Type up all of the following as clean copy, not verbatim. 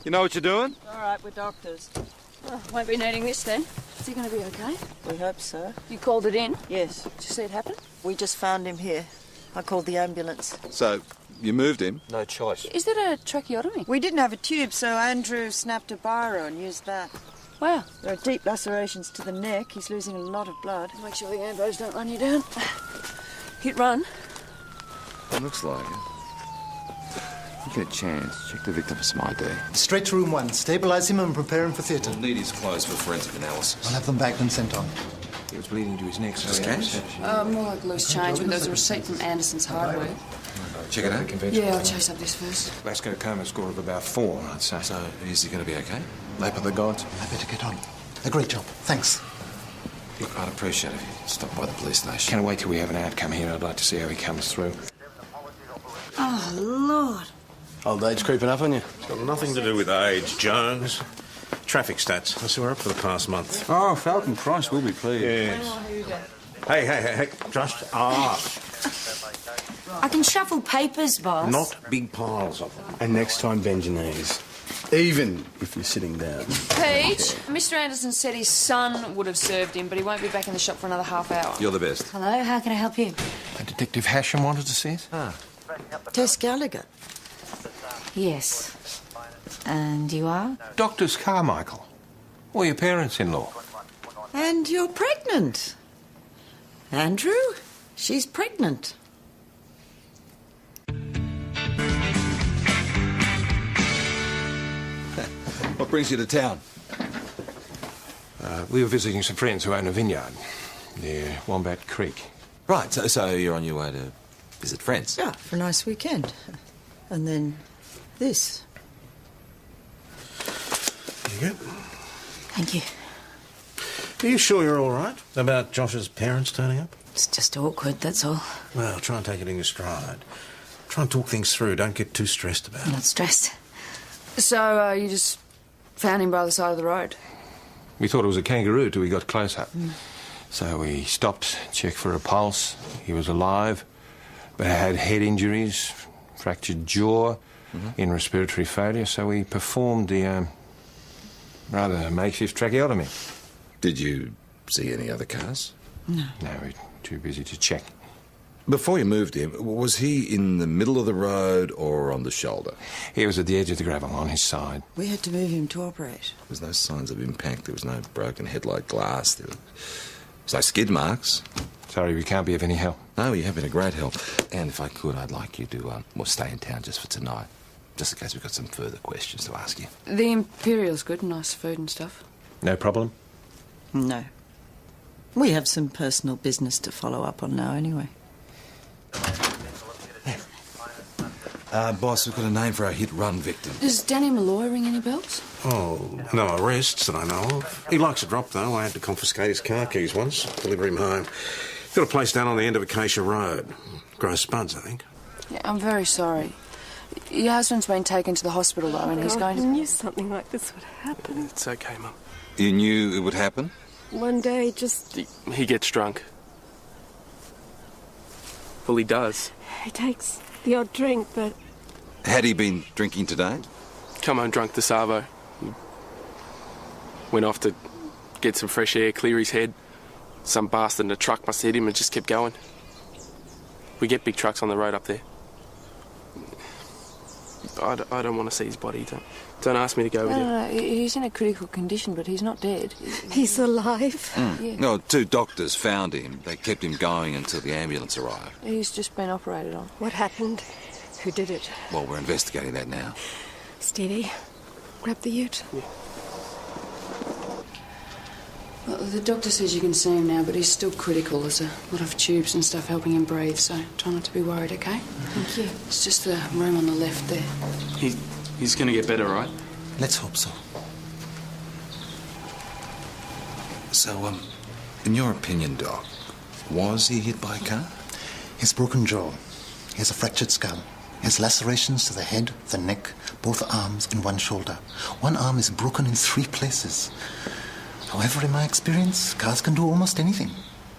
You know what you're doing? All right, we're doctors. Oh, won't be needing this then. Is he going to be okay? We hope so. You called it in? Yes. Did you see it happen? We just found him here. I called the ambulance. So, you moved him? No choice. Is that a tracheotomy? We didn't have a tube, so Andrew snapped a biro and used that. Wow. There are deep lacerations to the neck. He's losing a lot of blood. Make sure the ambos don't run you down. Hit run. It looks like it. If you get a chance, check the victim for some ID. Straight to room 1. Stabilise him and prepare him for theatre. We'll need his clothes for forensic analysis. I'll have them bagged and sent on. He was bleeding to his neck, so cash? More like loose change, but there was a receipt from Anderson's Hardware. check it out. Yeah, I'll chase up this first. Vasco coma score of about 4, I'd say. So, is he going to be okay? Lap of the gods. I better get on. A great job. Thanks. Look, I'd appreciate it if you Stop by the police station. can't wait till we have an outcome here. I'd like to see how he comes through. Oh, Lord. Old age creeping up on you? It's got nothing to do with age, Jones. Traffic stats. I see we're up for the past month. Oh, Falcon Price will be pleased. Yes. Hey, just ask. I can shuffle papers, boss. Not big piles of them. And next time, bend your knees. Even if you're sitting down. Pete, Mr. Anderson said his son would have served him, but he won't be back in the shop for another half hour. You're the best. Hello, how can I help you? Detective Hashem wanted to see it? Tess Gallagher. Yes. And you are? Doctors Carmichael. Or your parents-in-law. And you're pregnant. Andrew, she's pregnant. What brings you to town? We were visiting some friends who own a vineyard near Wombat Creek. Right, so you're on your way to visit friends? Yeah, for a nice weekend. And then this. You good? Thank you. Are you sure you're all right about Josh's parents turning up? It's just awkward, that's all. Well, try and take it in your stride. Try and talk things through. Don't get too stressed about I'm it. not stressed. So, you just found him by the side of the road? We thought it was a kangaroo till we got closer. So we stopped, checked for a pulse. He was alive, but had head injuries, fractured jaw, in respiratory failure, so we performed the rather makeshift tracheotomy. Did you see any other cars? No, we're too busy to check. Before you moved him, was he in the middle of the road or on the shoulder? He was at the edge of the gravel on his side. We had to move him to operate. There was no signs of impact. There was no broken headlight glass. There was no skid marks. Sorry, we can't be of any help. No, you have been a great help. And if I could, I'd like you to stay in town just for tonight. Just in case we've got some further questions to ask you. The Imperial's good, nice food and stuff. No problem? No. We have some personal business to follow up on now anyway. Boss, we've got a name for our hit-run victim. Does Danny Malloy ring any bells? Oh, no arrests that I know of. He likes a drop, though. I had to confiscate his car keys once, deliver him home. Got a place down on the end of Acacia Road. Grows spuds, I think. Yeah, I'm very sorry. Your husband's been taken to the hospital, though, and he's going to... I knew something like this would happen. It's okay, Mum. You knew it would happen? One day, just... He gets drunk. Well, he does. He takes the odd drink, but... Had he been drinking today? Come home drunk to Savo. Went off to get some fresh air, clear his head. Some bastard in a truck must hit him and just kept going. We get big trucks on the road up there. I don't want to see his body. Don't ask me to go with you. No, he's in a critical condition, but he's not dead. He's alive. Yeah. No, 2 doctors found him. They kept him going until the ambulance arrived. He's just been operated on. What happened? Who did it? Well, we're investigating that now. Stevie, grab the ute. Yeah. Well, the doctor says you can see him now, but he's still critical. There's a lot of tubes and stuff helping him breathe, so try not to be worried, OK? Thank you. It's just the room on the left there. He's going to get better, right? Let's hope so. So, in your opinion, Doc, was he hit by a car? His broken jaw. He has a fractured skull. He has lacerations to the head, the neck, both arms, and one shoulder. One arm is broken in 3 places. However, in my experience, cars can do almost anything.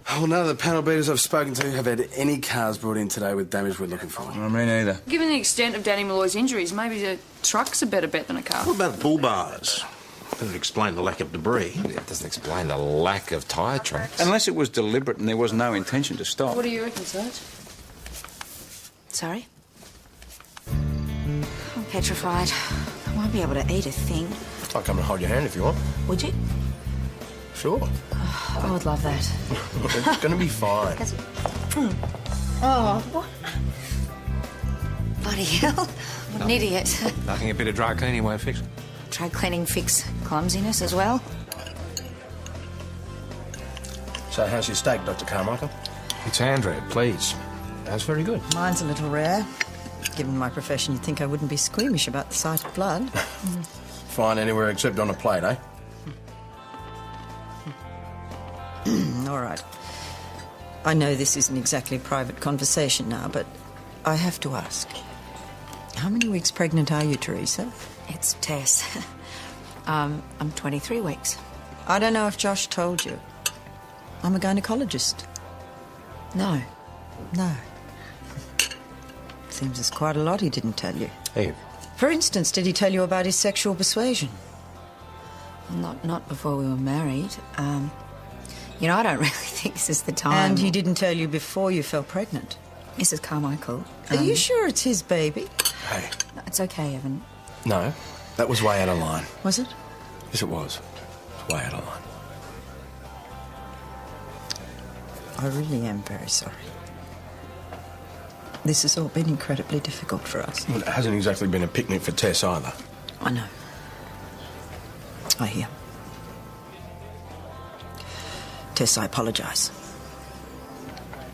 Well, none of the panel beaters I've spoken to have had any cars brought in today with damage we're looking for. I mean, either. Given the extent of Danny Malloy's injuries, maybe the truck's a better bet than a car. What about bull bars? Doesn't explain the lack of debris. It doesn't explain the lack of tyre tracks. Unless it was deliberate and there was no intention to stop. What do you reckon, Sarge? Sorry? I'm petrified. I won't be able to eat a thing. I'll come and hold your hand if you want. Would you? Sure. I would love that. It's going to be fine. Oh, what? Bloody hell. What an idiot. Nothing a bit of dry cleaning won't fix it. Try cleaning fix clumsiness as well. So how's your steak, Dr. Carmichael? It's hand-read, please. That's very good. Mine's a little rare. Given my profession, you'd think I wouldn't be squeamish about the sight of blood. Fine anywhere except on a plate, eh? All right. I know this isn't exactly a private conversation now, but I have to ask. How many weeks pregnant are you, Teresa? It's Tess. I'm 23 weeks. I don't know if Josh told you. I'm a gynecologist. No. No. Seems there's quite a lot he didn't tell you. Eve. For instance, did he tell you about his sexual persuasion? Not before we were married. You know, I don't really think this is the time. And he didn't tell you before you fell pregnant? Mrs. Carmichael. Are you sure it's his baby? Hey. No, it's okay, Evan. No, that was way out of line. Was it? Yes, it was. It's way out of line. I really am very sorry. This has all been incredibly difficult for us. Well, it hasn't exactly been a picnic for Tess either. I know. I hear. Tess, I apologise.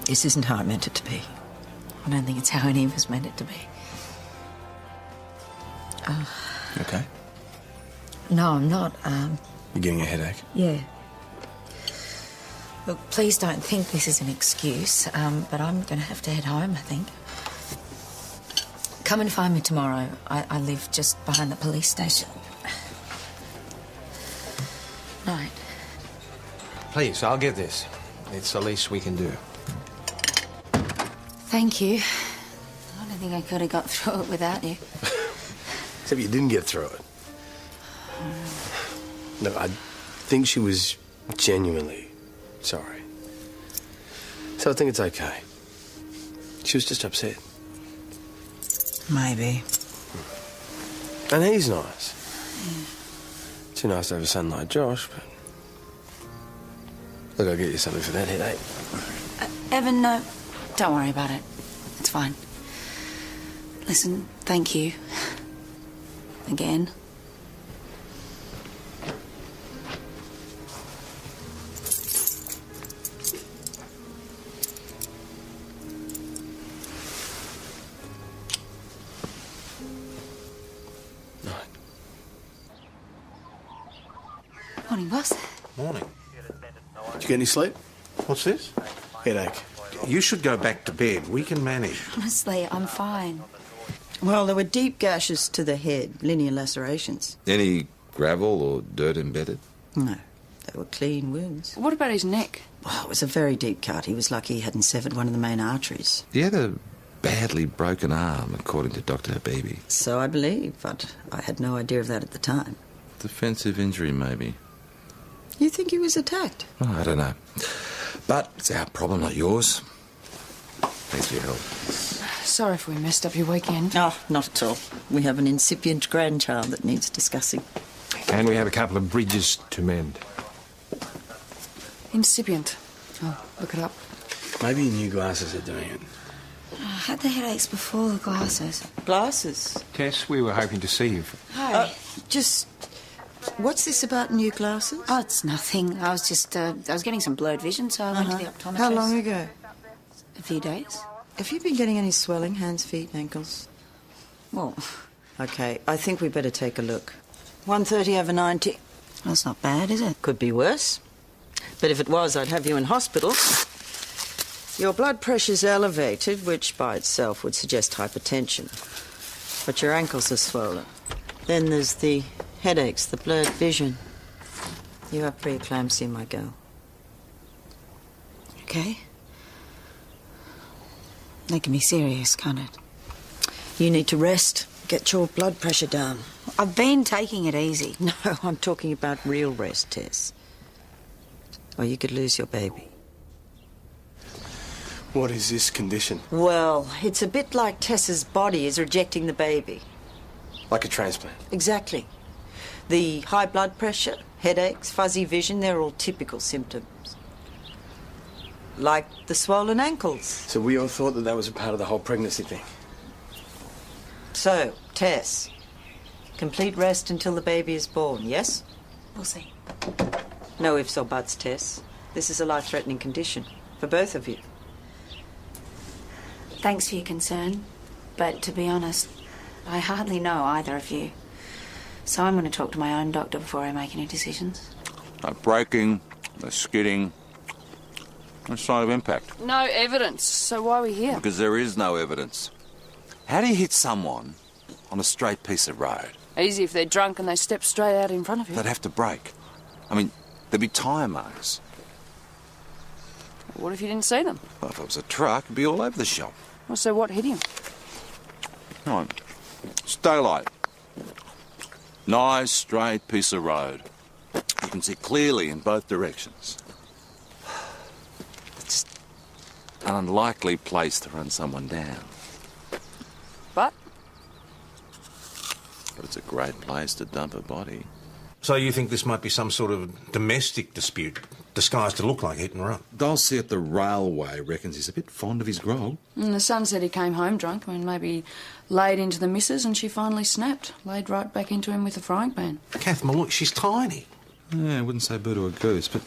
This isn't how I meant it to be. I don't think it's how any of us meant it to be. Okay. No, I'm not. You're getting a headache? Yeah. Look, please don't think this is an excuse, but I'm going to have to head home, I think. Come and find me tomorrow. I live just behind the police station. Night. Please, I'll get this. It's the least we can do. Thank you. I don't think I could have got through it without you. Except you didn't get through it. No, I think she was genuinely sorry. So I think it's okay. She was just upset. Maybe. And he's nice. Yeah. Too nice to have a son like Josh, but... Look, I'll get you something for that headache. Evan, no. Don't worry about it. It's fine. Listen, thank you. Again. Morning, boss. Morning. Did you get any sleep? What's this? Headache. You should go back to bed. We can manage. Honestly, I'm fine. Well, there were deep gashes to the head, linear lacerations. Any gravel or dirt embedded? No, they were clean wounds. What about his neck? Well, it was a very deep cut. He was lucky he hadn't severed one of the main arteries. He had a badly broken arm, according to Dr. Habibi. So I believe, but I had no idea of that at the time. Defensive injury, maybe. You think he was attacked? Oh, I don't know. But it's our problem, not yours. Thanks for your help. Sorry if we messed up your weekend. Oh, not at all. We have an incipient grandchild that needs discussing. And we have a couple of bridges to mend. Incipient. Oh, look it up. Maybe your new glasses are doing it. I had the headaches before the glasses. Glasses? Tess, we were hoping to see you. Hi. Just... What's this about new glasses? Oh, it's nothing. I was just, I was getting some blurred vision, so I went to the optometrist. How long ago? A few days. Have you been getting any swelling, hands, feet, ankles? Well... OK, I think we better take a look. 130 over 90. That's not bad, is it? Could be worse. But if it was, I'd have you in hospital. Your blood pressure's elevated, which by itself would suggest hypertension. But your ankles are swollen. Then there's the headaches, the blurred vision. You have preeclampsia, my girl. okay? That can be serious, can't it? You need to rest. Get your blood pressure down. I've been taking it easy. No, I'm talking about real rest, Tess. Or you could lose your baby. What is this condition? Well, it's a bit like Tess's body is rejecting the baby. Like a transplant? Exactly. The high blood pressure, headaches, fuzzy vision, they're all typical symptoms. Like the swollen ankles. So we all thought that was a part of the whole pregnancy thing. So, Tess, complete rest until the baby is born, yes? We'll see. No ifs or buts, Tess. This is a life-threatening condition for both of you. Thanks for your concern, but to be honest, I hardly know either of you. So I'm going to talk to my own doctor before I make any decisions. No breaking, no skidding, no sign of impact. No evidence, so why are we here? Because there is no evidence. How do you hit someone on a straight piece of road? Easy if they're drunk and they step straight out in front of you. They'd have to brake. I mean, there'd be tyre marks. What if you didn't see them? Well, if it was a truck, it'd be all over the shop. Well, so what hit him? Come on. It's daylight. Nice, straight piece of road. You can see clearly in both directions. It's an unlikely place to run someone down. But it's a great place to dump a body. So you think this might be some sort of domestic dispute disguised to look like hit and run? Dulcie at the railway reckons he's a bit fond of his grog. And the son said he came home drunk. I mean, maybe laid into the missus and she finally snapped. Laid right back into him with a frying pan. Kath, look, she's tiny. Yeah, I wouldn't say boo to a goose, but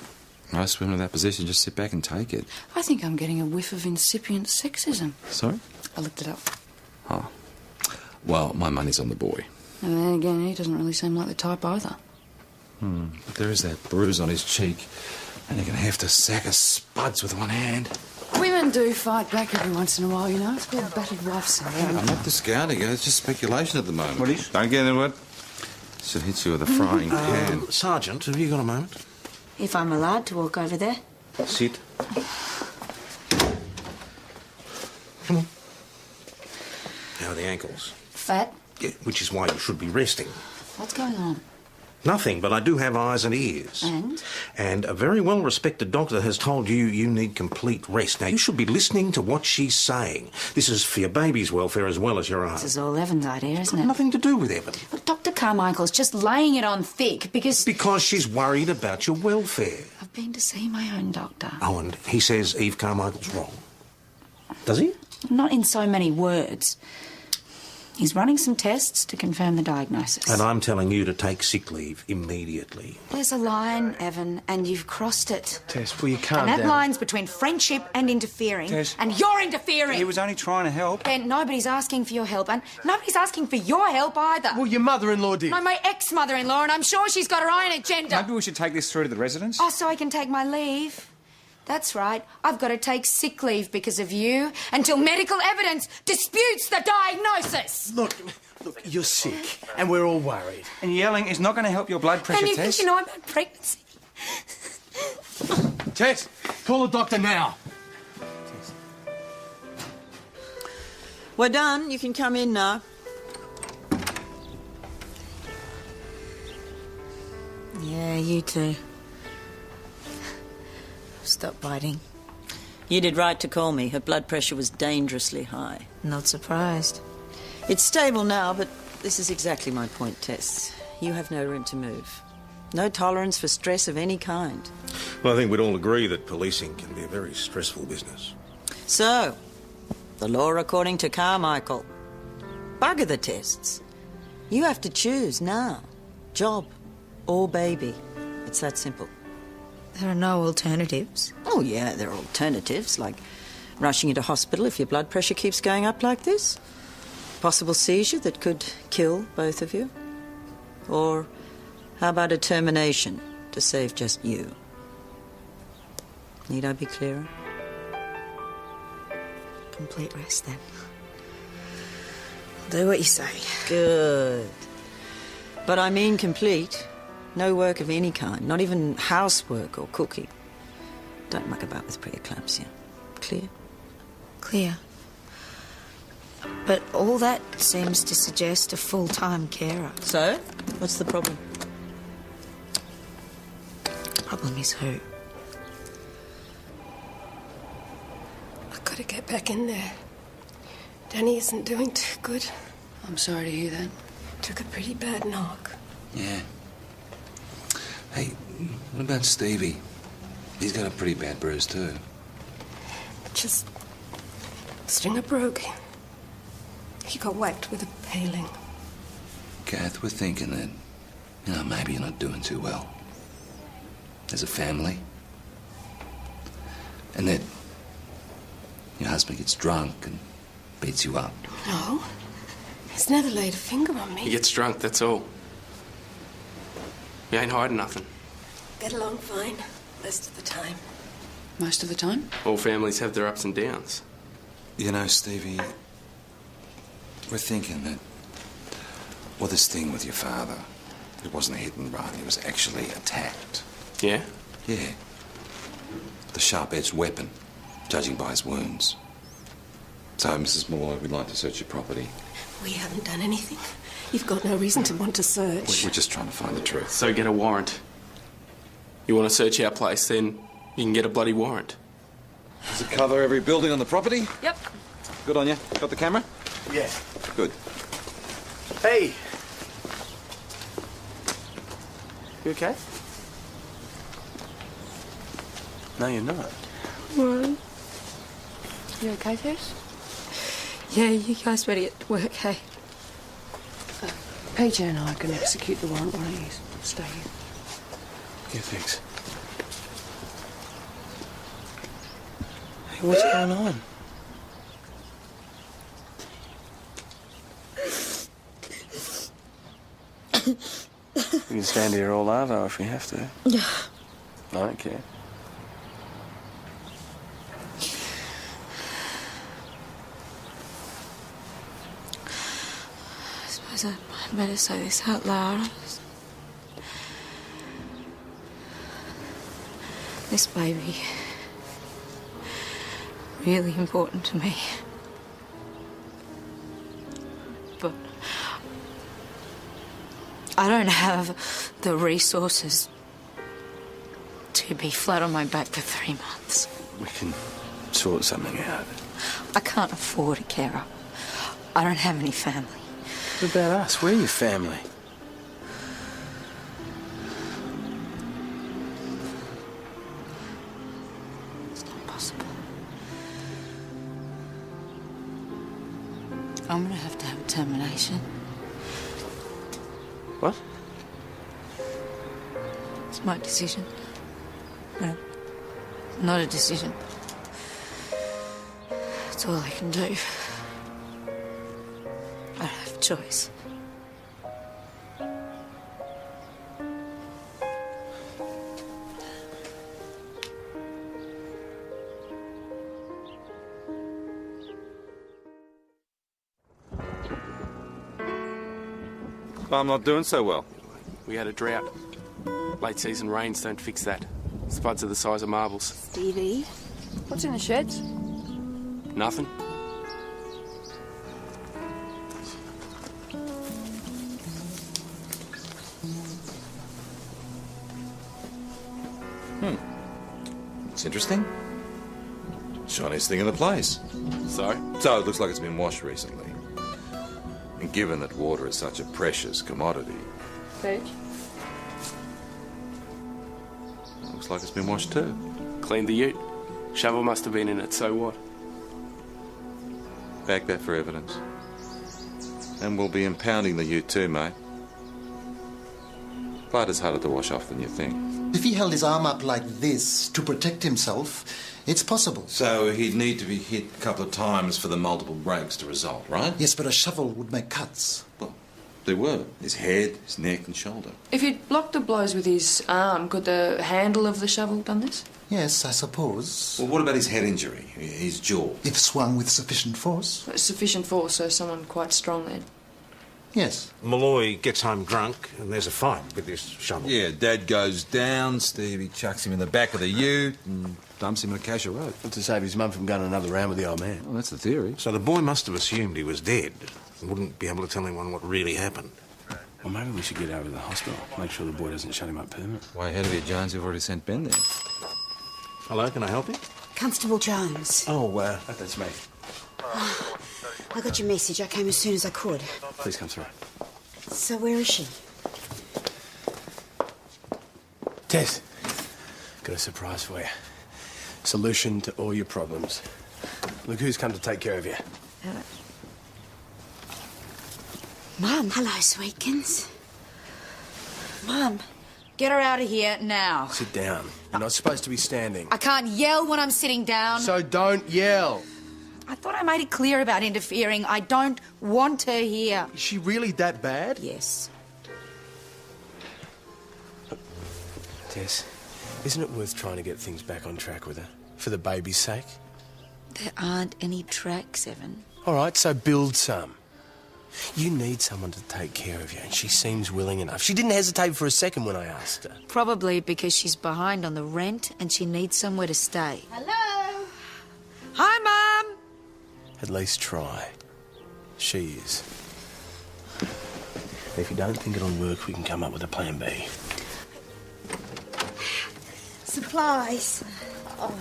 most women in that position just sit back and take it. I think I'm getting a whiff of incipient sexism. Sorry? I looked it up. Oh. Well, my money's on the boy. And then again, he doesn't really seem like the type either. But there is that bruise on his cheek, and you're going to have to sack a spuds with one hand. Women do fight back every once in a while, you know. It's called battered wife syndrome. I'm not discounting it. It's just speculation at the moment. What is? Don't get into it. Should hit you with a frying pan. Sergeant, have you got a moment? If I'm allowed to walk over there. Sit. Come on. How are the ankles? Fat? Yeah, which is why you should be resting. What's going on? Nothing, but I do have eyes and ears. And? And a very well-respected doctor has told you you need complete rest. Now, you should be listening to what she's saying. This is for your baby's welfare as well as your own. This is all Evan's idea, isn't it? Nothing to do with Evan. But Dr. Carmichael's just laying it on thick because... Because she's worried about your welfare. I've been to see my own doctor. Oh, and he says Eve Carmichael's wrong. Does he? Not in so many words. He's running some tests to confirm the diagnosis. And I'm telling you to take sick leave immediately. There's a line, Evan, and you've crossed it. Tess, will you calm And down? that line's between friendship and interfering. Tess. And you're interfering. He was only trying to help. Ben, nobody's asking for your help, and nobody's asking for your help either. Well, your mother-in-law did. No, my ex-mother-in-law, and I'm sure she's got her own agenda. Maybe we should take this through to the residence. Oh, so I can take my leave? That's right. I've got to take sick leave because of you until medical evidence disputes the diagnosis. Look, you're sick, and we're all worried. And yelling is not going to help your blood pressure, And you Tess. think you know about pregnancy? Tess, call a doctor now. We're done. You can come in now. Yeah, you too. Stop biting. You did right to call me. Her blood pressure was dangerously high. Not surprised. It's stable now, but this is exactly my point, Tess. You have no room to move. No tolerance for stress of any kind. Well, I think we'd all agree that policing can be a very stressful business. So, the law according to Carmichael. Bugger the tests. You have to choose now. Job or baby. It's that simple. There are no alternatives. Oh, yeah, there are alternatives, like rushing into hospital if your blood pressure keeps going up like this. Possible seizure that could kill both of you. Or how about a termination to save just you? Need I be clearer? Complete rest, then. Do what you say. Good. But I mean complete. No work of any kind, not even housework or cooking. don't muck about with preeclampsia. Clear? Clear. But all that seems to suggest a full-time carer. So? What's the problem? Problem is who? I've got to get back in there. Danny isn't doing too good. I'm sorry to hear that. Took a pretty bad knock. Yeah. Hey, what about Stevie? He's got a pretty bad bruise too. Just... stringer broke. He got whacked with a paling. Kath, we're thinking that, maybe you're not doing too well. As a family. And that your husband gets drunk and beats you up. No. He's never laid a finger on me. He gets drunk, that's all. He ain't hiding nothing. Get along fine most of the time. Most of the time? All families have their ups and downs. Stevie, we're thinking that, this thing with your father, it wasn't a hit and run, he was actually attacked. Yeah? Yeah. The sharp-edged weapon, judging by his wounds. So, Mrs. Moore, we'd like to search your property. We haven't done anything. You've got no reason to want to search. We're just trying to find the truth. So get a warrant. You want to search our place, then you can get a bloody warrant. Does it cover every building on the property? Yep. Good on you. Got the camera? Yeah. Good. Hey! You okay? No, you're not. Warren? You okay, Tess? Yeah, you guys better get to work, hey? PJ and I can execute the warrant. Why don't you stay here? Yeah, thanks. Hey, what's going on? We can stand here all over if we have to. Yeah. I don't care. I suppose I'd better say this out loud. This baby... really important to me. But... I don't have the resources to be flat on my back for 3 months. We can sort something out. I can't afford a carer. I don't have any family. What about us? We're your family. It's not possible. I'm gonna have to have a termination. What? It's my decision. No, not a decision. That's all I can do. I don't have a choice. I'm not doing so well. We had a drought. Late season rains don't fix that. Spuds are the size of marbles. Stevie? What's in the sheds? Nothing. It's interesting. Shiniest thing in the place. So? So it looks like it's been washed recently. And given that water is such a precious commodity, Page? looks like it's been washed too. Cleaned the ute. Shovel must have been in it, so what? Bag that for evidence. And we'll be impounding the ute too, mate. Blood is harder to wash off than you think. If he held his arm up like this to protect himself, it's possible. So he'd need to be hit a couple of times for the multiple breaks to result, right? Yes, but a shovel would make cuts. Well, there were. His head, his neck and shoulder. If he'd blocked the blows with his arm, could the handle of the shovel done this? Yes, I suppose. Well, what about his head injury, his jaw? If swung with sufficient force. Sufficient force, so someone quite strong then. Yes. Malloy gets home drunk and there's a fight with this shovel. Yeah, Dad goes down, Stevie chucks him in the back of the ute and dumps him in Acacia Road. To save his mum from going another round with the old man. Well, that's the theory. So the boy must have assumed he was dead and wouldn't be able to tell anyone what really happened. Well, maybe we should get over to the hospital. Make sure the boy doesn't shut him up permanently. Way ahead of you, Jones. You've already sent Ben there. Hello, can I help you? Constable Jones. Oh, that's me. I got your message. I came as soon as I could. Please come through. So where is she? Tess, got a surprise for you. Solution to all your problems. Look who's come to take care of you. Mum. Hello, Sweetkins. Mum, get her out of here now. Sit down. You're not supposed to be standing. I can't yell when I'm sitting down. So don't yell. I thought I made it clear about interfering. I don't want her here. Is she really that bad? Yes. Tess, isn't it worth trying to get things back on track with her? For the baby's sake? There aren't any tracks, Evan. All right, so build some. You need someone to take care of you, and she seems willing enough. She didn't hesitate for a second when I asked her. Probably because she's behind on the rent and she needs somewhere to stay. Hello. Hi, Mum. At least try. She is. If you don't think it'll work, we can come up with a plan B. Supplies. Oh,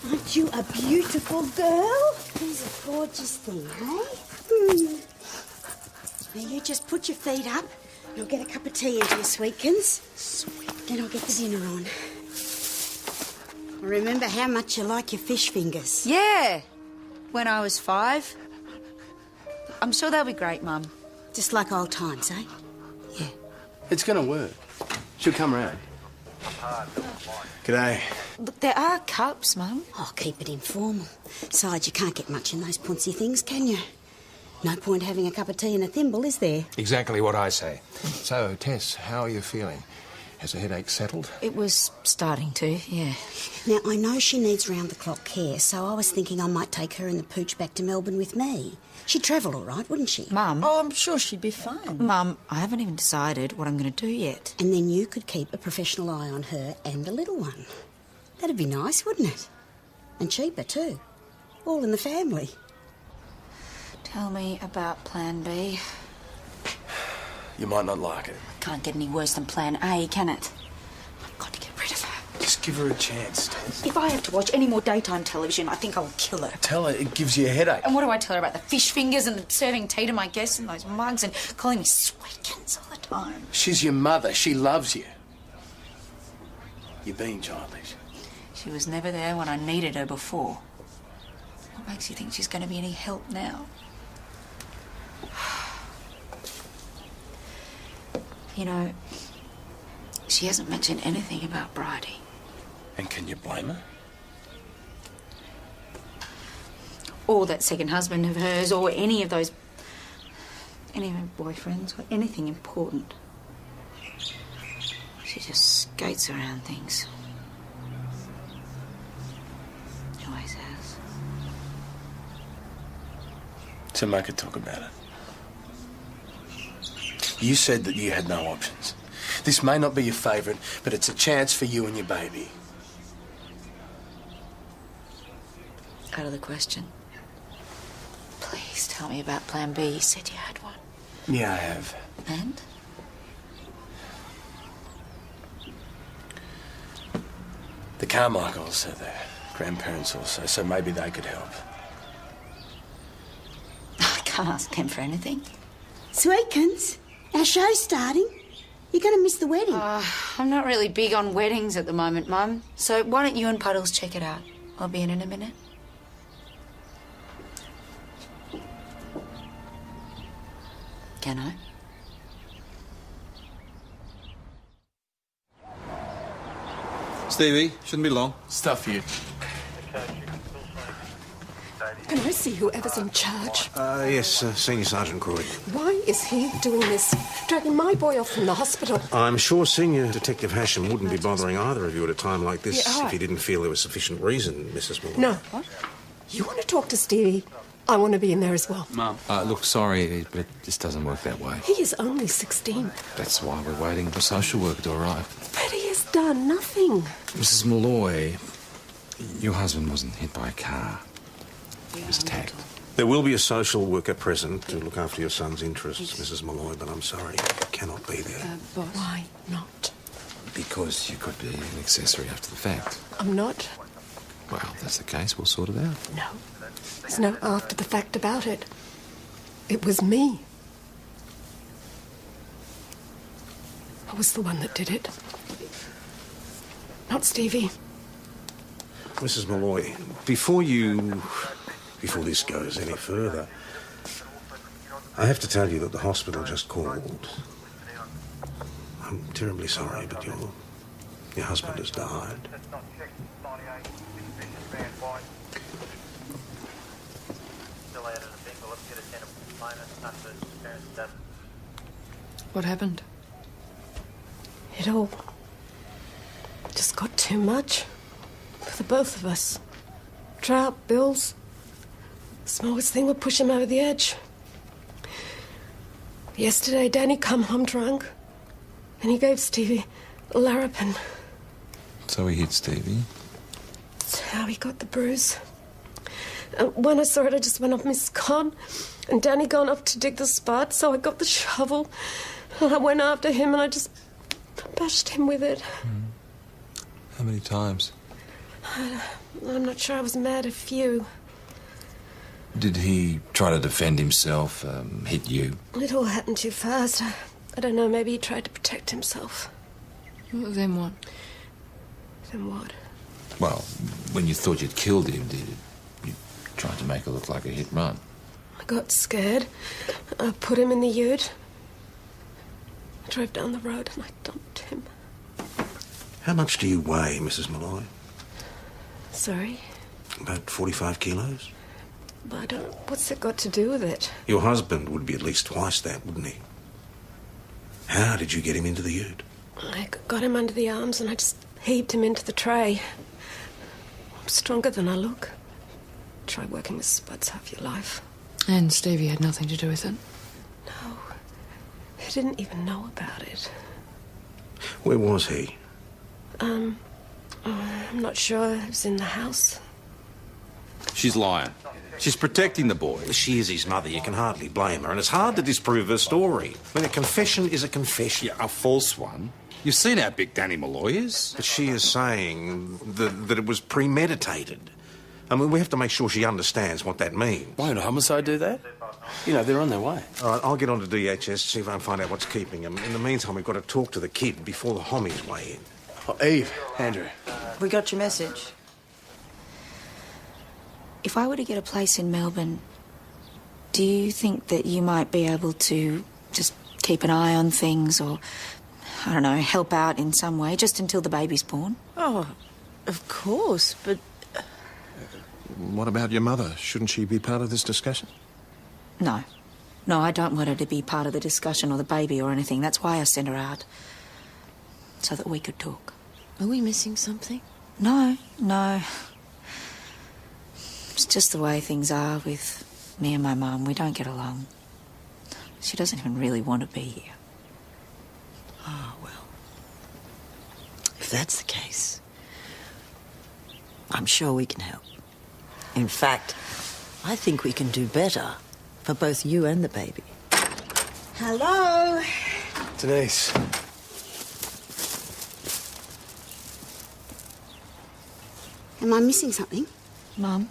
aren't you a beautiful girl? These are gorgeous things, eh? Now you just put your feet up. You'll get a cup of tea into your Sweetkins. Then I'll get the dinner on. Remember how much you like your fish fingers. Yeah. When I was 5. I'm sure they'll be great, Mum. Just like old times, eh? Yeah. It's going to work. She'll come round. G'day. Look, there are cups, Mum. Oh, keep it informal. Besides, you can't get much in those punsy things, can you? No point having a cup of tea in a thimble, is there? Exactly what I say. So, Tess, how are you feeling? Has the headache settled? It was starting to, yeah. Now, I know she needs round-the-clock care, so I was thinking I might take her and the pooch back to Melbourne with me. She'd travel all right, wouldn't she? Mum. Oh, I'm sure she'd be fine. Mum, I haven't even decided what I'm going to do yet. And then you could keep a professional eye on her and the little one. That'd be nice, wouldn't it? And cheaper, too. All in the family. Tell me about Plan B. You might not like it. Can't get any worse than Plan A, can it? I've got to get rid of her. Just give her a chance, Tess. If I have to watch any more daytime television, I think I'll kill her. Tell her it gives you a headache. And what do I tell her about the fish fingers and serving tea to my guests in those mugs and calling me Sweetkins all the time? She's your mother. She loves you. You're being childish. She was never there when I needed her before. What makes you think she's going to be any help now? You know, she hasn't mentioned anything about Bridie. And can you blame her? Or that second husband of hers, or any of her boyfriends, or anything important. She just skates around things. Always has. So make her talk about it. You said that you had no options. This may not be your favourite, but it's a chance for you and your baby. Out of the question. Please tell me about Plan B. You said you had one. Yeah, I have. And? The Carmichaels are their grandparents also, so maybe they could help. I can't ask them for anything. Sweetkins, our show's starting. You're going to miss the wedding. I'm not really big on weddings at the moment, Mum. So why don't you and Puddles check it out? I'll be in a minute. Can I? Stevie, shouldn't be long. Stuff you. Can I see whoever's in charge? Yes, Senior Sergeant Croyd. Why is he doing this? Dragging my boy off from the hospital. I'm sure Senior Detective Hasham wouldn't be bothering either of you at a time like this Yeah. if he didn't feel there was sufficient reason, Mrs. Moore. No. What? You want to talk to Stevie? I want to be in there as well. Mum. Look, sorry, but this doesn't work that way. He is only 16. That's why we're waiting for social worker to arrive. But he has done nothing. Mrs. Malloy, your husband wasn't hit by a car. He was attacked. There will be a social worker present to look after your son's interests, Mrs. Malloy, but I'm sorry, you cannot be there. Boss. Why not? Because you could be an accessory after the fact. I'm not. Well, if that's the case, we'll sort it out. No. There's no after the fact about it. It was me. I was the one that did it. Not Stevie. Mrs. Malloy, before this goes any further, I have to tell you that the hospital just called. I'm terribly sorry, but your husband has died. What happened? It all just got too much for the both of us. Drought, bills. The smallest thing would push him over the edge. Yesterday, Danny come home drunk, and he gave Stevie a larrapin. So he hit Stevie? That's how he got the bruise. When I saw it, I just went off my scot, and Danny gone up to dig the spot, so I got the shovel, and I went after him, and I just bashed him with it. How many times? I'm not sure. I was mad a few. Did he try to defend himself, hit you? It all happened too fast. I don't know, maybe he tried to protect himself. Then what? Then what? Well, when you thought you'd killed him, you tried to make it look like a hit-run. I got scared. I put him in the ute. I drove down the road and I dumped him. How much do you weigh, Mrs. Malloy? Sorry? About 45 kilos? I don't... What's it got to do with it? Your husband would be at least twice that, wouldn't he? How did you get him into the ute? I got him under the arms and I just heaved him into the tray. I'm stronger than I look. Try working with spuds half your life. And Stevie had nothing to do with it? No. He didn't even know about it. Where was he? I'm not sure. He was in the house. She's lying. She's protecting the boy. She is his mother. You can hardly blame her. And it's hard to disprove her story. I mean, a confession is a confession. Yeah, a false one. You've seen how big Danny Malloy is. But she is saying that it was premeditated. I mean, we have to make sure she understands what that means. Why would a homicide do that? You know, they're on their way. All right, I'll get on to DHS, see if I can find out what's keeping him. In the meantime, we've got to talk to the kid before the hommies weigh in. Oh, Eve, Andrew. We got your message. If I were to get a place in Melbourne, do you think that you might be able to just keep an eye on things or, I don't know, help out in some way just until the baby's born? Oh, of course, but... What about your mother? Shouldn't she be part of this discussion? No. No, I don't want her to be part of the discussion or the baby or anything. That's why I sent her out. So that we could talk. Are we missing something? No. It's just the way things are with me and my mum. We don't get along. She doesn't even really want to be here. Oh, well. If that's the case, I'm sure we can help. In fact, I think we can do better for both you and the baby. Hello? Denise. Am I missing something? Mum?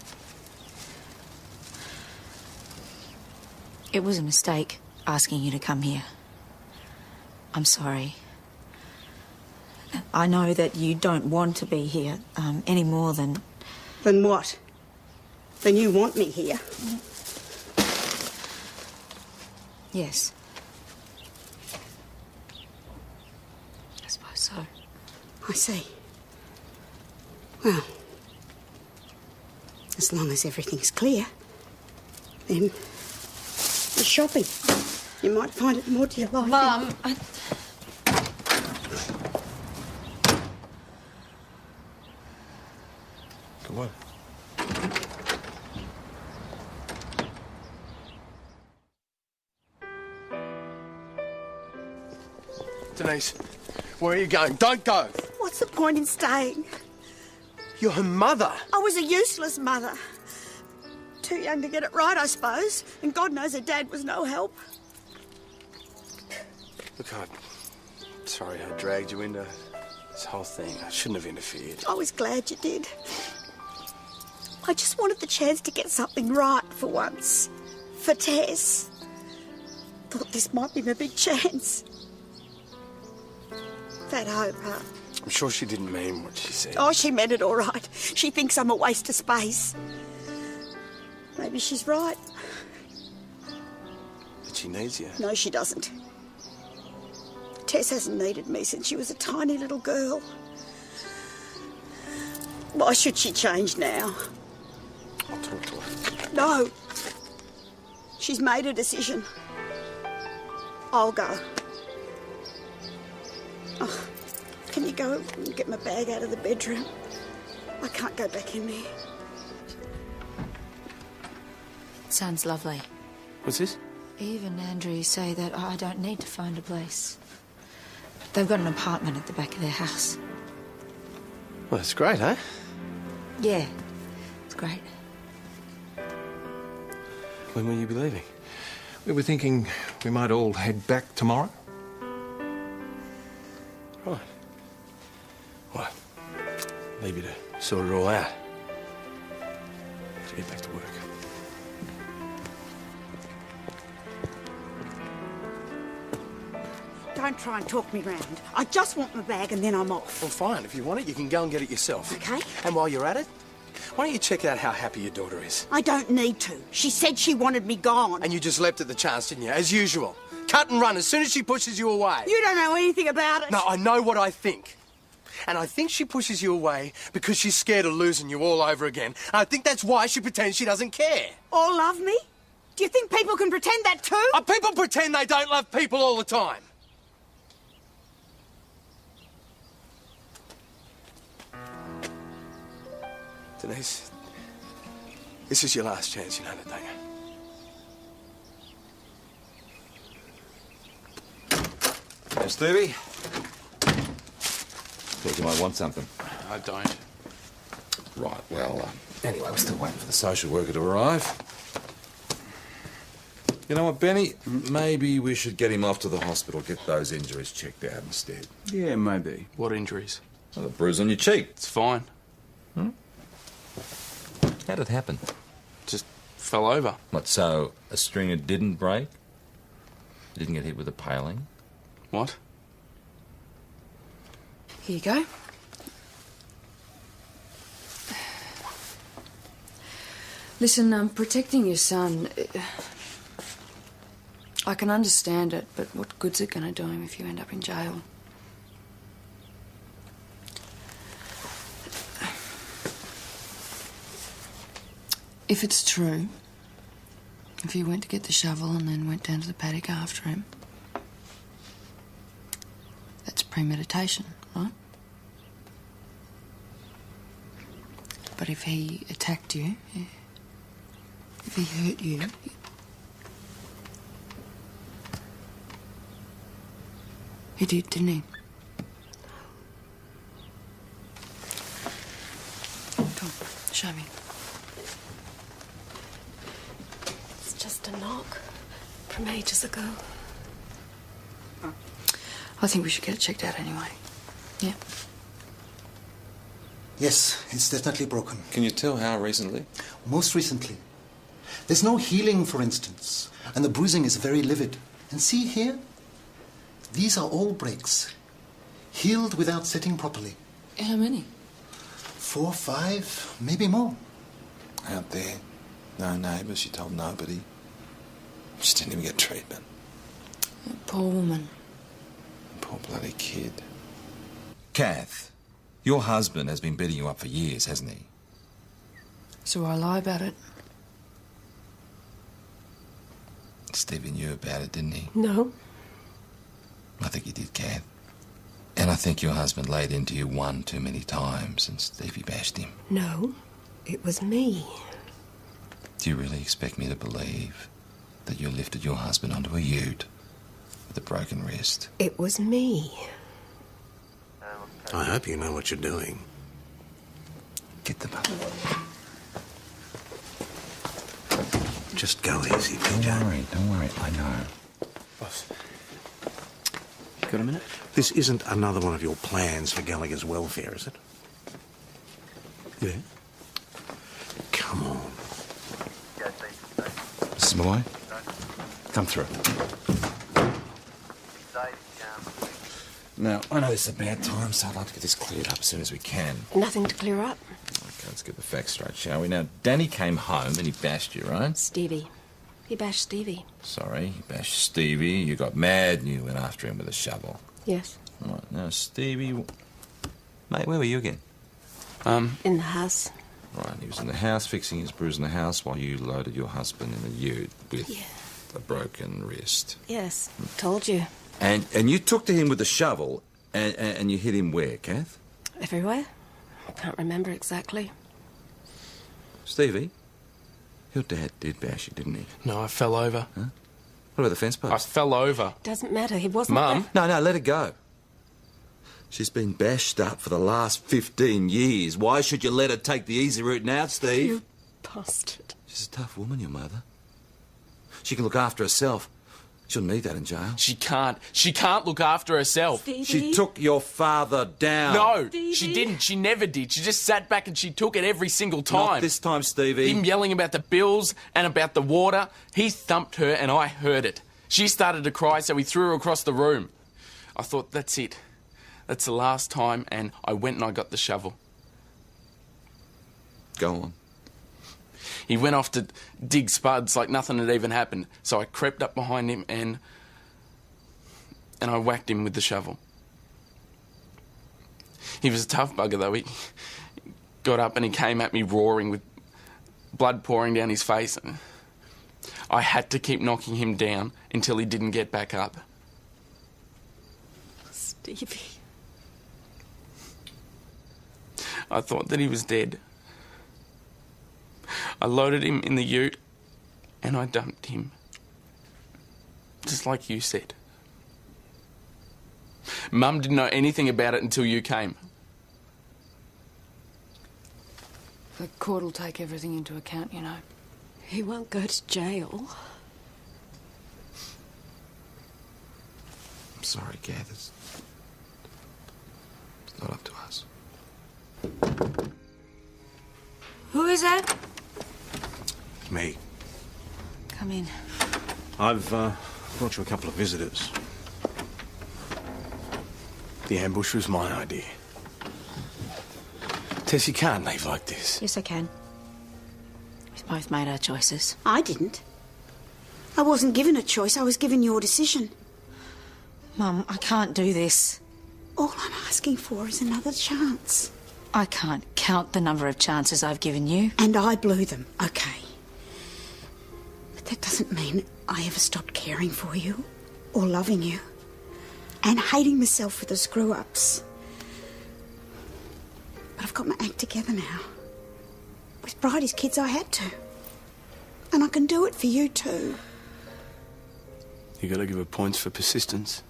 It was a mistake asking you to come here. I'm sorry. I know that you don't want to be here any more than... Than what? Than you want me here? Yes. I suppose so. I see. Well, as long as everything's clear, then the shopping. You might find it more to your liking. Mum, Come on. Denise, where are you going? Don't go! What's the point in staying? You're her mother. I was a useless mother. Too young to get it right, I suppose. And God knows her dad was no help. Look, I'm sorry I dragged you into this whole thing. I shouldn't have interfered. I was glad you did. I just wanted the chance to get something right for once. For Tess. Thought this might be my big chance. That hope, huh? I'm sure she didn't mean what she said. Oh, she meant it all right. She thinks I'm a waste of space. Maybe she's right. But she needs you. No, she doesn't. Tess hasn't needed me since she was a tiny little girl. Why should she change now? I'll talk to her. No. She's made a decision. I'll go. Oh, can you go and get my bag out of the bedroom? I can't go back in there. Sounds lovely. What's this? Eve and Andrew say that I don't need to find a place. They've got an apartment at the back of their house. Well, that's great, eh? Yeah, it's great. When will you be leaving? We were thinking we might all head back tomorrow. Right. Well, leave you to sort it all out. To get back to work. Don't try and talk me round. I just want my bag and then I'm off. Well, fine. If you want it, you can go and get it yourself. Okay. And while you're at it, why don't you check out how happy your daughter is? I don't need to. She said she wanted me gone. And you just leapt at the chance, didn't you? As usual. Cut and run as soon as she pushes you away. You don't know anything about it. No, I know what I think. And I think she pushes you away because she's scared of losing you all over again. And I think that's why she pretends she doesn't care. Or love me? Do you think people can pretend that too? People pretend they don't love people all the time. Denise, this is your last chance, you know that, don't you? Hey, Stevie. Thought you might want something. I don't. Right, well, anyway, we're still waiting for the social worker to arrive. You know what, Benny? Maybe we should get him off to the hospital, get those injuries checked out instead. Yeah, maybe. What injuries? Well, the bruise on your cheek. It's fine. How did it happen? Just fell over. What, so a stringer didn't break? Didn't get hit with a paling? What? Here you go. Listen, protecting your son... I can understand it, but what good's it going to do him if you end up in jail? If it's true, if you went to get the shovel and then went down to the paddock after him, that's premeditation, right? But if he attacked you, if he hurt you... He did, didn't he? Come, show me. It's just a knock from ages ago. I think we should get it checked out anyway. Yeah? Yes, it's definitely broken. Can you tell how recently? Most recently. There's no healing, for instance, and the bruising is very livid. And see here? These are all breaks. Healed without setting properly. How many? 4, 5, maybe more. Out there. No neighbours, she told nobody. She didn't even get treatment. Poor woman. Poor bloody kid. Kath, your husband has been beating you up for years, hasn't he? So I lie about it? Stevie knew about it, didn't he? No. I think he did, Kath. And I think your husband laid into you one too many times and Stevie bashed him. No, it was me. Do you really expect me to believe that you lifted your husband onto a ute with the broken wrist? It was me. I hope you know what you're doing. Get them up. Just go easy, PJ. Don't worry, I know. Boss. Got a minute? This isn't another one of your plans for Gallagher's welfare, is it? Yeah. Come on. Mrs. Malloy, come through. Now, I know this is a bad time, so I'd like to get this cleared up as soon as we can. Nothing to clear up. Okay, let's get the facts straight, shall we? Now, Danny came home and he bashed you, right? Stevie. He bashed Stevie. Sorry, he bashed Stevie. You got mad and you went after him with a shovel. Yes. Right, now, Stevie... Mate, where were you again? In the house. Right, he was in the house fixing his bruise in the house while you loaded your husband in a ute with a broken wrist. Yes, told you. And you took to him with a shovel and you hit him where, Kath? Everywhere? I can't remember exactly. Stevie, your dad did bash you, didn't he? No, I fell over. Huh? What about the fence post? I fell over. Doesn't matter, he wasn't Mum? No, let her go. She's been bashed up for the last 15 years. Why should you let her take the easy route now, Steve? You bastard. She's a tough woman, your mother. She can look after herself. She'll need that in jail. She can't. She can't look after herself. Stevie? She took your father down. No, Stevie? she didn't. She never did. She just sat back and she took it every single time. Not this time, Stevie. Him yelling about the bills and about the water. He thumped her and I heard it. She started to cry, so he threw her across the room. I thought, that's it. That's the last time, and I went and I got the shovel. Go on. He went off to dig spuds like nothing had even happened. So I crept up behind him and I whacked him with the shovel. He was a tough bugger, though. He got up and he came at me roaring with blood pouring down his face. I had to keep knocking him down until he didn't get back up. Stevie. I thought that he was dead. I loaded him in the ute and I dumped him. Just like you said. Mum didn't know anything about it until you came. The court will take everything into account, you know. He won't go to jail. I'm sorry, Kath. It's not up to us. Who is that? Me. Come in. I've brought you a couple of visitors. The ambush was my idea. Tess, you can't leave like this. Yes, I can. We've both made our choices. I didn't. I wasn't given a choice. I was given your decision. Mum, I can't do this. All I'm asking for is another chance. I can't count the number of chances I've given you. And I blew them, okay. But that doesn't mean I ever stopped caring for you or loving you and hating myself for the screw-ups. But I've got my act together now. With Bridie's kids, I had to. And I can do it for you too. You gotta give her points for persistence.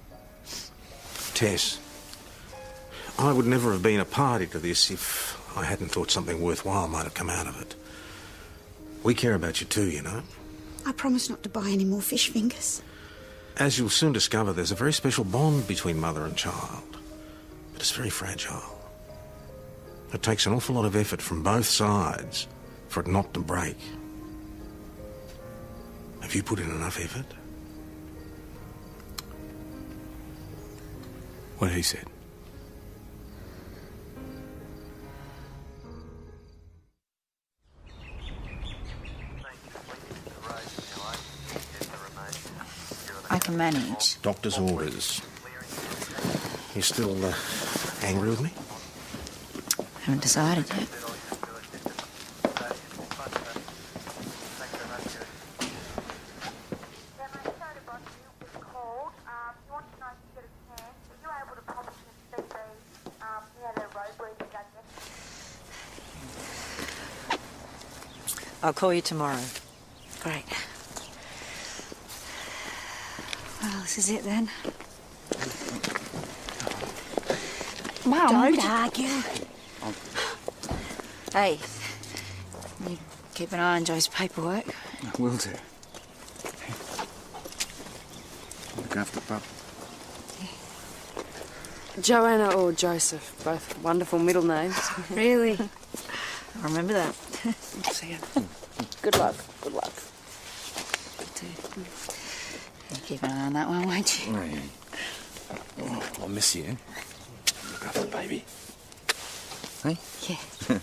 Tess, I would never have been a party to this if I hadn't thought something worthwhile might have come out of it. We care about you too, you know. I promise not to buy any more fish fingers. As you'll soon discover, there's a very special bond between mother and child. But it's very fragile. It takes an awful lot of effort from both sides for it not to break. Have you put in enough effort? What he said. I can manage. Doctor's orders. You still angry with me? Haven't decided yet. I'll call you tomorrow. Great. Well, Well, this is it then. Mum, Don't argue. Hey, you keep an eye on Joe's paperwork. I will do. Look after Pup. Joanna or Joseph, both wonderful middle names. Really? I remember that. See ya. Good luck. Good luck. You keep an eye on that one, won't you? Oh, I'll miss you. Look after the baby. Hey? Yeah.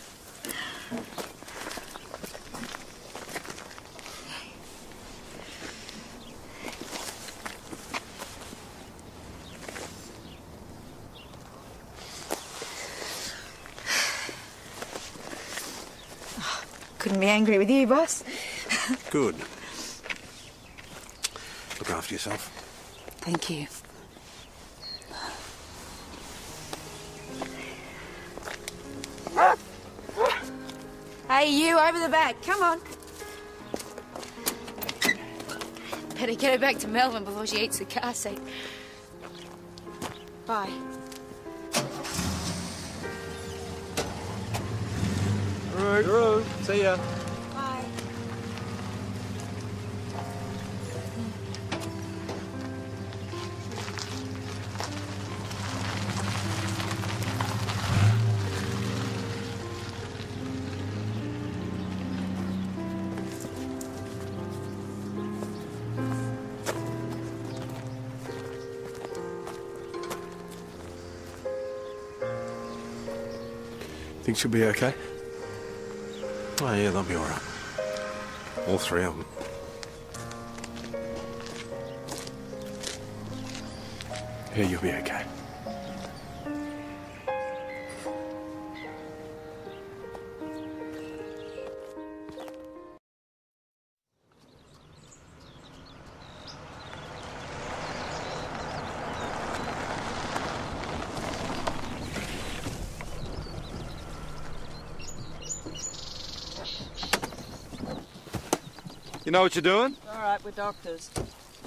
Couldn't be angry with you, boss. Good. Look after yourself. Thank you. Hey, you, over the back. Come on. Better get her back to Melbourne before she eats the car seat. Bye. Right. See ya. Bye. Think she'll be okay? Oh, yeah, they'll be all right. All three of them. Yeah, you'll be okay. You know what you're doing? All right, we're doctors.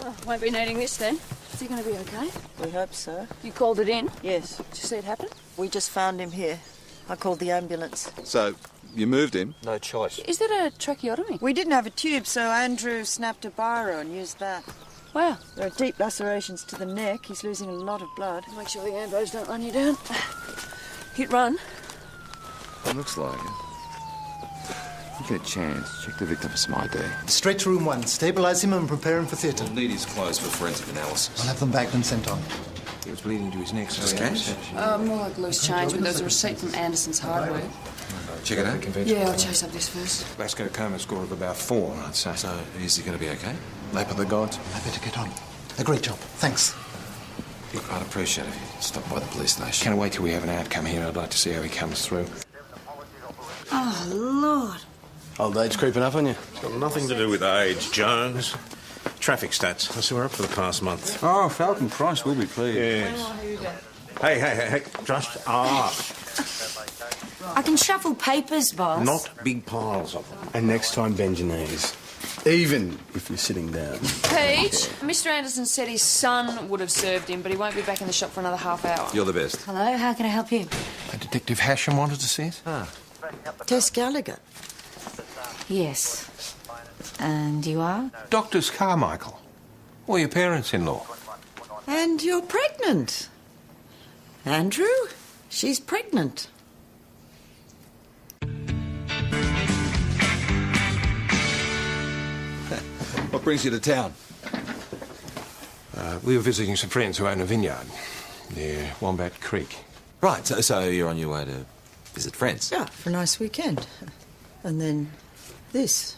Oh, won't be needing this then. Is he going to be okay? We hope so. You called it in? Yes. Did you see it happen? We just found him here. I called the ambulance. So, you moved him? No choice. Is that a tracheotomy? We didn't have a tube, so Andrew snapped a biro and used that. Wow. There are deep lacerations to the neck. He's losing a lot of blood. Make sure the ambos don't run you down. Hit run. It looks like it. If you get a chance, check the victim for some ID. Straight to room 1. Stabilise him and prepare him for theatre. We'll need his clothes for forensic analysis. I'll have them bagged and sent on. He was bleeding to his neck, so Just cash? More like loose change, but there's a receipt from Anderson's hardware. Check it out. Yeah, I'll chase up this first. Vasco coma score of about 4, I'd say. So, is he going to be okay? Lap of the gods. I better get on. A great job. Thanks. Look, I'd appreciate it if you stop by the police station. Can't wait till we have an outcome here. I'd like to see how he comes through. Oh, Lord. Old age creeping up on you? It's got nothing to do with age, Jones. Traffic stats. I saw her up for the past month. Oh, Falcon Price will be pleased. Yes. Hey, just I can shuffle papers, boss. not big piles of them. And next time, bend your knees. Even if you're sitting down. Pete, Mr. Anderson said his son would have served him, but he won't be back in the shop for another half hour. You're the best. Hello, how can I help you? Detective Hashem wanted to see it? Tess Gallagher. Yes. And you are? Doctors Carmichael. Or your parents-in-law. And you're pregnant. Andrew, she's pregnant. What brings you to town? We were visiting some friends who own a vineyard near Wombat Creek. Right, so you're on your way to visit friends? Yeah, for a nice weekend. And then this.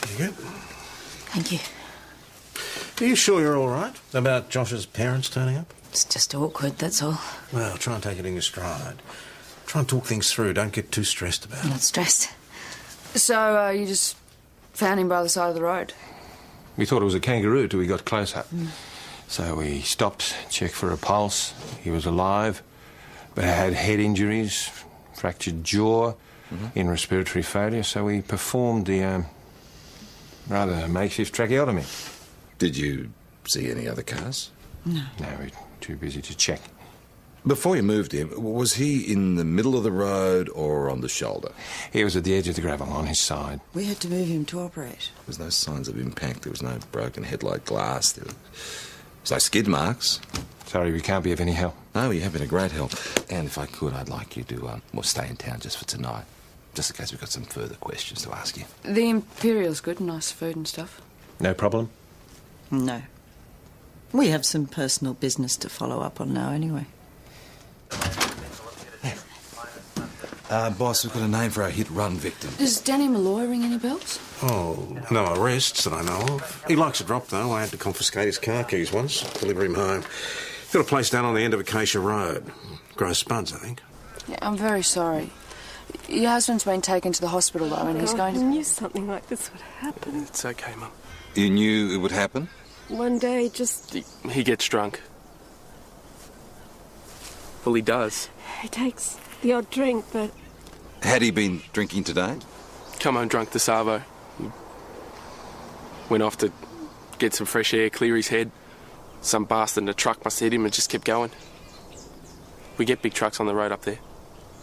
There you go. Thank you. Are you sure you're all right about Josh's parents turning up? It's just awkward, that's all. Well, try and take it in your stride. Try and talk things through. Don't get too stressed about I'm it. not stressed. So, you just found him by the side of the road? We thought it was a kangaroo till we got closer. So we stopped, checked for a pulse. He was alive, but had head injuries, fractured jaw, in respiratory failure, so we performed the rather makeshift tracheotomy. Did you see any other cars? No. No, we're too busy to check. Before you moved him, was he in the middle of the road or on the shoulder? He was at the edge of the gravel on his side. We had to move him to operate. There was no signs of impact. There was no broken headlight glass. There was no skid marks. Sorry, we can't be of any help. No, you have been a great help. And if I could, I'd like you to stay in town just for tonight. Just in case we've got some further questions to ask you. The Imperial's good, nice food and stuff. No problem? No. We have some personal business to follow up on now anyway. Boss, we've got a name for our hit-run victim. Does Danny Malloy ring any bells? Oh, no arrests that I know of. He likes a drop, though. I had to confiscate his car keys once, deliver him home. Got a place down on the end of Acacia Road. Grows spuds, I think. Yeah, I'm very sorry. Your husband's been taken to the hospital, though, and he's going to... I knew something like this would happen. It's okay, Mum. You knew it would happen? One day, just... He gets drunk. Well, he does. He takes the odd drink, but... Had he been drinking today? Come home drunk to Savo. Went off to get some fresh air, clear his head. Some bastard in a truck must hit him and just kept going. We get big trucks on the road up there.